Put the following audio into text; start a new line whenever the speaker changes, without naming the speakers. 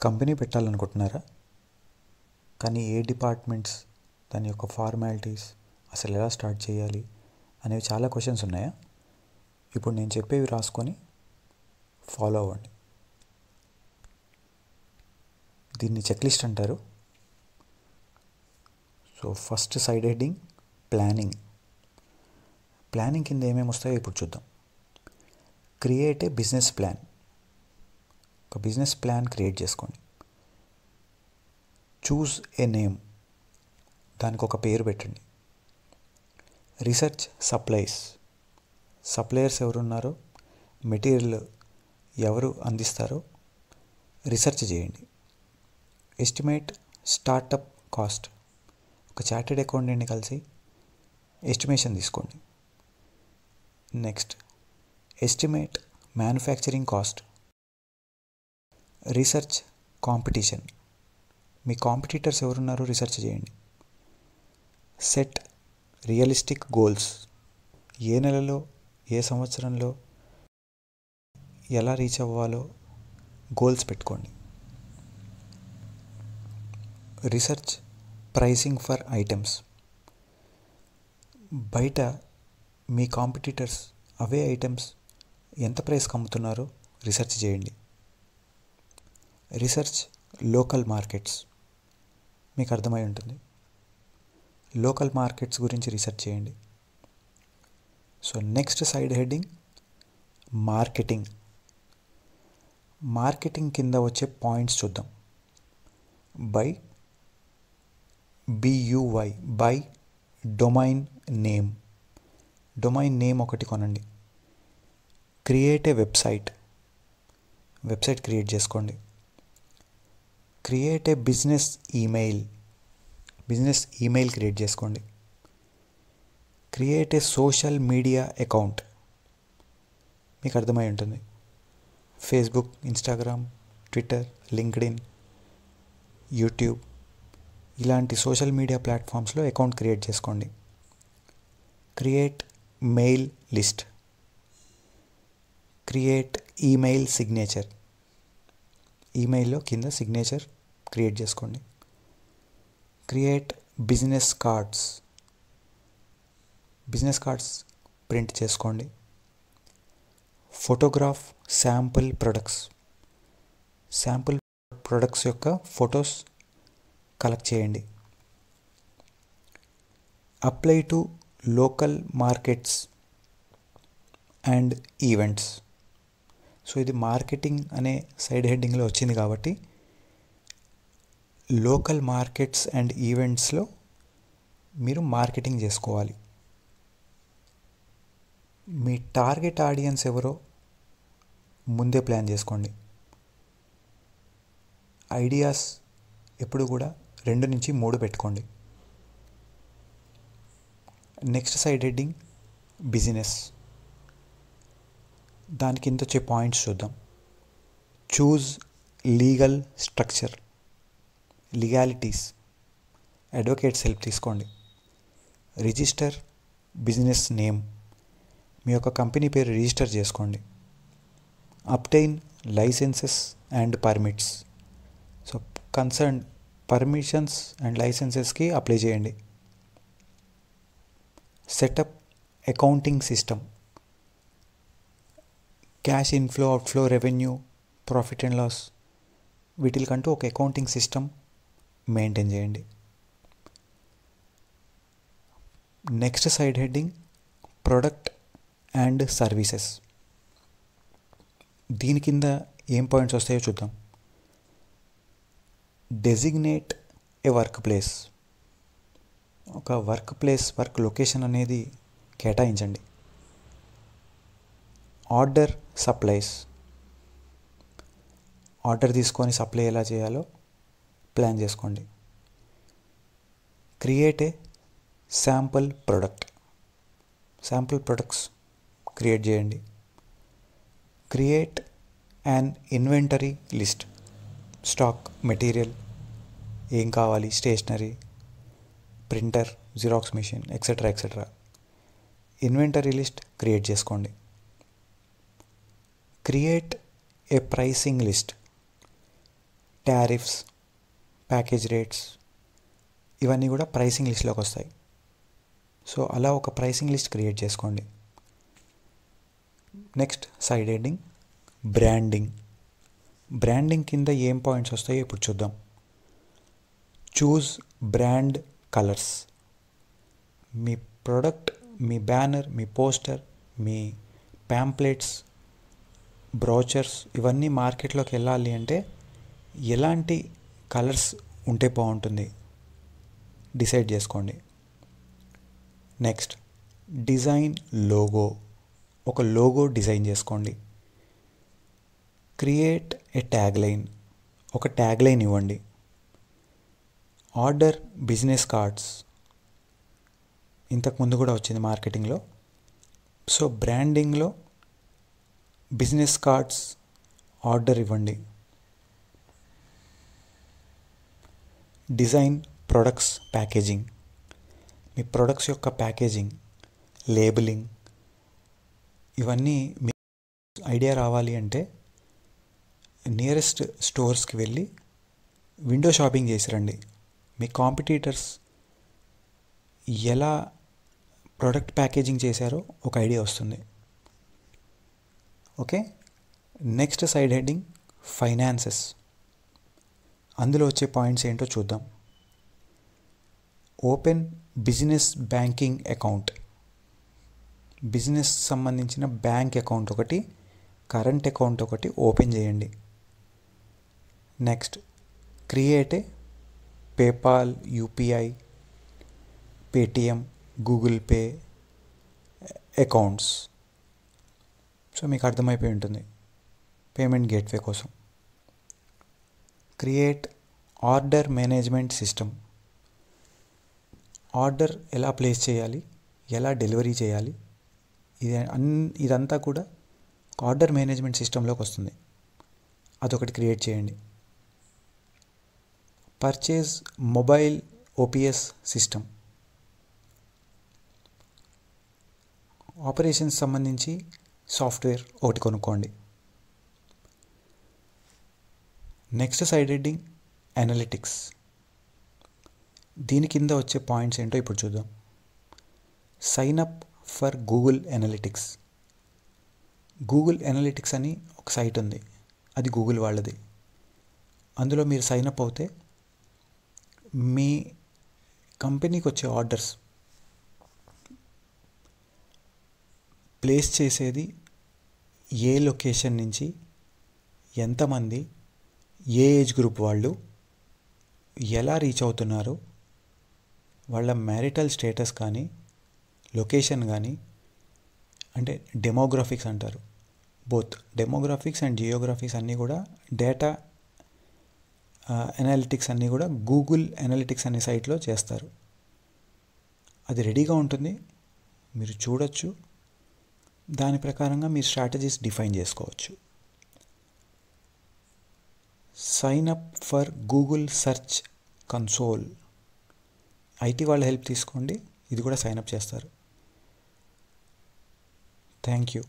Company పెట్టాలనుకుంటున్నారా? కానీ ఏ departments, దాని యొక్క ఫార్మాలిటీస్, అసలు ఎలా స్టార్ట్ చేయాలి అనేవి చాలా క్వశ్చన్స్ ఉన్నాయా? ఇప్పుడు నేను చెప్పేవి రాసుకొని ఫాలో అవ్వండి. దీన్ని చెక్లిస్ట్ అంటారు. So first side heading planning. Planning కింద ఏమేమి వస్తాయో ఇప్పుడు చూద్దాం. Create a business plan. ఒక బిజినెస్ ప్లాన్ క్రియేట్ చేసుకోండి. Choose a name. దానికి ఒక పేరు పెట్టండి. Research supplies. సప్లయర్స్ ఎవరున్నారో, మెటీరియల్ ఎవరు అందిస్తారో రీసెర్చ్ చేయండి. Estimate startup cost. ఒక చార్టెడ్ అకౌంటెంట్ని కలిసి ఎస్టిమేషన్ తీసుకోండి. Next estimate manufacturing cost. Research competition. మీ కాంపిటీటర్స్ ఎవరున్నారో రీసెర్చ్ చేయండి. Set realistic goals. ఏ నెలలో, ఏ సంవత్సరంలో ఎలా రీచ్ అవ్వాలో గోల్స్ పెట్టుకోండి. Research pricing for items. బయట మీ కాంపిటీటర్స్ అవే ఐటమ్స్ ఎంత ప్రైస్కి అమ్ముతున్నారో రీసెర్చ్ చేయండి. Research local markets. మీకు అర్థమై ఉంటుంది. లోకల్ మార్కెట్స్ గురించి రీసెర్చ్ చేయండి. So next side heading marketing. Marketing కింద వచ్చే పాయింట్స్ చూద్దాం. BUY buy domain name. Domain name ఒకటి కొనండి. Create a website. Website create చేసుకోండి. Create a business email. Business email create చేసుకోండి. Create a social media account. మీకు అర్థమై ఉంటుంది. Facebook, Instagram, Twitter, LinkedIn, YouTube ఇలాంటి సోషల్ మీడియా ప్లాట్ఫామ్స్లో అకౌంట్ క్రియేట్ చేసుకోండి. Create mail list. Create email signature. ఈమెయిల్లో కింద సిగ్నేచర్ క్రియేట్ చేసుకోండి. Create business cards. Business cards print చేసుకోండి. Photograph sample products. Sample products యొక్క ఫొటోస్ కలెక్ట్ చేయండి. Apply to local markets and events. So ఇది marketing అనే side హెడ్డింగ్లో వచ్చింది కాబట్టి లోకల్ మార్కెట్స్ అండ్ ఈవెంట్స్లో మీరు మార్కెటింగ్ చేసుకోవాలి. మీ టార్గెట్ ఆడియన్స్ ఎవరో ముందే ప్లాన్ చేసుకోండి. ఐడియాస్ ఎప్పుడు కూడా 2 నుంచి 3 పెట్టుకోండి. Next side heading business. దాని కింద వచ్చే పాయింట్స్ చూద్దాం. Choose legal structure. Legalities. Advocates help తీసుకోండి. Register business name. మీ యొక్క కంపెనీ పేరు రిజిస్టర్ చేసుకోండి. Obtain licences and permits. So concern permissions and లైసెన్సెస్కి అప్లై చేయండి. Set up accounting system. Cash inflow, outflow, revenue, profit and loss వీటికంటూ ఒక అకౌంటింగ్ సిస్టమ్ మెయింటైన్ చేయండి. Next side heading product and services. దీని కింద ఏం పాయింట్స్ వస్తాయో చూద్దాం. డెసిగ్నేట్ ఏ వర్క్ ప్లేస్. ఒక వర్క్ ప్లేస్, వర్క్ లొకేషన్ అనేది కేటాయించండి. Order supplies. ఆర్డర్ తీసుకొని సప్లై ఎలా చేయాలో ప్లాన్ చేసుకోండి. Create a sample product. Sample products create చేయండి. Create an inventory list. Stock, material, ఏం కావాలి, stationery, printer, Xerox machine, etcetera. Inventory list create చేసుకోండి. Create a pricing list. Tariffs, package rates ఇవన్నీ కూడా ప్రైసింగ్ లిస్ట్లోకి వస్తాయి. సో అలా ఒక ప్రైసింగ్ లిస్ట్ క్రియేట్ చేసుకోండి. Next side heading branding. Branding కింద ఏం పాయింట్స్ వస్తాయో ఇప్పుడు చూద్దాం. చూస్ బ్రాండ్ కలర్స్. మీ ప్రోడక్ట్, మీ బ్యానర్, మీ పోస్టర్, మీ ప్యాంప్లెట్స్, బ్రోచర్స్ ఇవన్నీ మార్కెట్లోకి వెళ్ళాలి అంటే ఎలాంటి కలర్స్ ఉంటే బాగుంటుంది డిసైడ్ చేసుకోండి. Next design logo. ఒక లోగో డిజైన్ చేసుకోండి. Create a tag line. ఒక ట్యాగ్ లైన్ ఇవ్వండి. Order business cards. ఇంతకుముందు కూడా వచ్చింది మార్కెటింగ్లో. సో బ్రాండింగ్లో బిజినెస్ కార్డ్స్ ఆర్డర్ ఇవ్వండి. Design products packaging. మీ ప్రొడక్ట్స్ యొక్క ప్యాకేజింగ్, లేబులింగ్ ఇవన్నీ మీ ఐడియా రావాలి అంటే నియరెస్ట్ స్టోర్స్కి వెళ్ళి విండో షాపింగ్ చేసి రండి. మీ కాంపిటీటర్స్ ఎలా ప్రోడక్ట్ ప్యాకేజింగ్ చేశారో ఒక ఐడియా వస్తుంది. Okay. Next side heading finances. అందులో వచ్చే పాయింట్స్ ఏంటో చూద్దాం. Open business banking account. Business సంబంధించిన బ్యాంక్ అకౌంట్ ఒకటి, కరెంట్ అకౌంట్ ఒకటి ఓపెన్ చేయండి. Next create a PayPal, UPI, Paytm, Google pay accounts. So మీకు అర్థమైపోయి ఉంటుంది పేమెంట్ గేట్వే కోసం. Create order management system. Order ఎలా ప్లేస్ చేయాలి, ఎలా డెలివరీ చేయాలి, ఇదంతా కూడా ఆర్డర్ మేనేజ్మెంట్ సిస్టంలోకి వస్తుంది. అదొకటి క్రియేట్ చేయండి. Purchase mobile OPS system. Operations సంబంధించి సాఫ్ట్వేర్ ఒకటి కొనుక్కోండి. Next side heading analytics. దీని కింద వచ్చే పాయింట్స్ ఏంటో ఇప్పుడు చూద్దాం. Sign up for Google analytics. Google analytics అని ఒక సైట్ ఉంది, అది గూగుల్ వాళ్ళది. అందులో మీరు సైన్ అప్ అవుతే మీ కంపెనీకి వచ్చే ఆర్డర్స్ ప్లేస్ చేసేది ఏ లొకేషన్ నుంచి, ఎంతమంది, ఏ ఏజ్ గ్రూప్ వాళ్ళు, ఎలా రీచ్ అవుతున్నారు, వాళ్ళ మ్యారిటల్ స్టేటస్ కానీ, లొకేషన్ కానీ, అంటే డెమోగ్రాఫిక్స్ అంటారు. బోత్ డెమోగ్రాఫిక్స్ అండ్ జియోగ్రాఫిక్స్ అన్నీ కూడా డేటా అనాలిటిక్స్ అన్నీ కూడా గూగుల్ అనలిటిక్స్ అనే సైట్లో చేస్తారు. అది రెడీగా ఉంటుంది, మీరు చూడొచ్చు. దాని ప్రకారంగా మీ స్ట్రాటజీస్ డిఫైన్ చేసుకోవచ్చు. Sign up for Google search console. IT వాళ్ళ హెల్ప్ తీసుకోండి, ఇది కూడా సైన్ అప్ చేస్తారు. Thank you.